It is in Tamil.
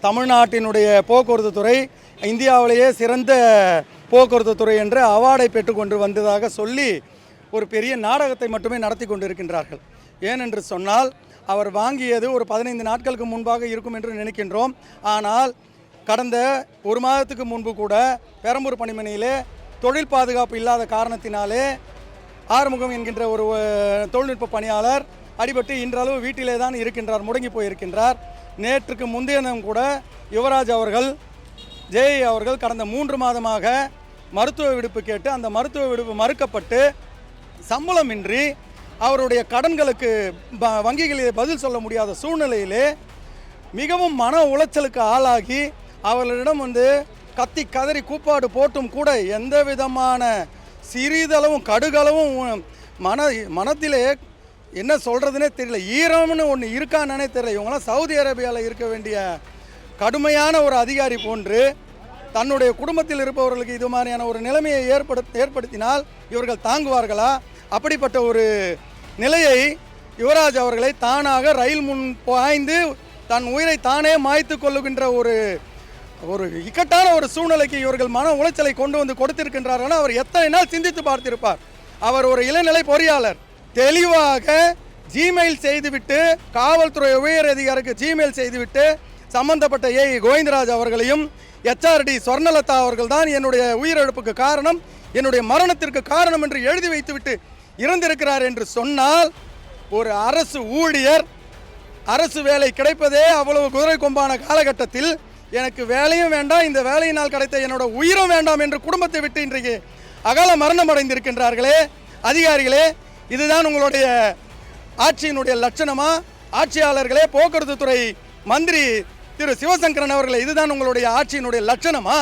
தமிழ்நாட்டினுடைய போக்குவரத்து துறை இந்தியாவிலேயே சிறந்த போக்குவரத்து துறை என்ற அவார்டை பெற்றுக்கொண்டு வந்ததாக சொல்லி ஒரு பெரிய நாடகத்தை மட்டுமே நடத்தி கொண்டிருக்கின்றார்கள். ஏனென்று சொன்னால் அவர் வாங்கியது ஒரு 15 நாட்களுக்கு முன்பாக இருக்கும் என்று நினைக்கின்றோம். ஆனால் கடந்த ஒரு மாதத்துக்கு முன்பு கூட பெரம்பூர் பணிமனையிலே தொழில் பாதுகாப்பு இல்லாத காரணத்தினாலே ஆறுமுகம் என்கின்ற ஒரு தொழில்நுட்ப பணியாளர் அடிபட்டு இன்றளவு வீட்டிலே தான் இருக்கின்றார், முடங்கி போயிருக்கின்றார். நேற்றுக்கு முந்தைய தினம் கூட யுவராஜ் அவர்கள் ஜெய் அவர்கள் கடந்த 3 மாதமாக மருத்துவ விடுப்பு கேட்டு அந்த மருத்துவ விடுப்பு மறுக்கப்பட்டு சம்பளமின்றி அவருடைய கடன்களுக்கு வங்கிகளிலே பதில் சொல்ல முடியாத சூழ்நிலையிலே மிகவும் மன உளைச்சலுக்கு ஆளாகி அவர்களிடம் கத்தி கதறி கூப்பாடு போட்டும் கூட எந்த விதமான சிறிதளவும் கடுகளவும் மனத்திலே என்ன சொல்கிறதுனே தெரியல. ஈரம்னு ஒன்று இருக்கானே தெரியல. இவங்களாம் சவுதி அரேபியாவில் இருக்க வேண்டிய கடுமையான ஒரு அதிகாரி போன்று தன்னுடைய குடும்பத்தில் இருப்பவர்களுக்கு இது மாதிரியான ஒரு நிலைமையை ஏற்படுத்தினால் இவர்கள் தாங்குவார்களா? அப்படிப்பட்ட ஒரு நிலையை யுவராஜ் அவர்களை தானாக ரயில் முன் பாய்ந்து தன் உயிரை தானே மாய்த்து கொள்ளுகின்ற ஒரு இக்கட்டான ஒரு சூழ்நிலைக்கு இவர்கள் மன உளைச்சலை கொண்டு வந்து கொடுத்திருக்கின்றார்கள். அவர் எத்தனை நாள் சிந்தித்து பார்த்திருப்பார். அவர் ஒரு இளநிலை பொறியாளர், தெளிவாக ஜிமெயில் செய்துவிட்டு காவல்துறை உயர் அதிகாரிக்கு ஜிமெயில் செய்துவிட்டு சம்பந்தப்பட்ட கோவிந்தராஜ் அவர்களையும் HRD ஸ்வர்ணலதா அவர்கள் தான் என்னுடைய உயிரிழப்புக்கு காரணம், என்னுடைய மரணத்திற்கு காரணம் என்று எழுதி வைத்துவிட்டு இறந்திருக்கிறார் என்று சொன்னால் ஒரு அரசு ஊழியர் அரசு வேலை கிடைப்பதே அவ்வளவு குதிரை கொம்பான காலகட்டத்தில் எனக்கு வேலையும் வேண்டாம், இந்த வேலையினால் கிடைத்த என்னோட உயிரும் வேண்டாம் என்று குடும்பத்தை விட்டு இன்றைக்கு அகால மரணம் அடைந்திருக்கின்றார்களே அதிகாரிகளே. இதுதான் உங்களுடைய ஆட்சியினுடைய லட்சணமா? ஆட்சியாளர்களே, போக்குவரத்து துறை மந்திரி திரு சிவசங்கரன் அவர்களே, இதுதான் உங்களுடைய ஆட்சியினுடைய லட்சணமா?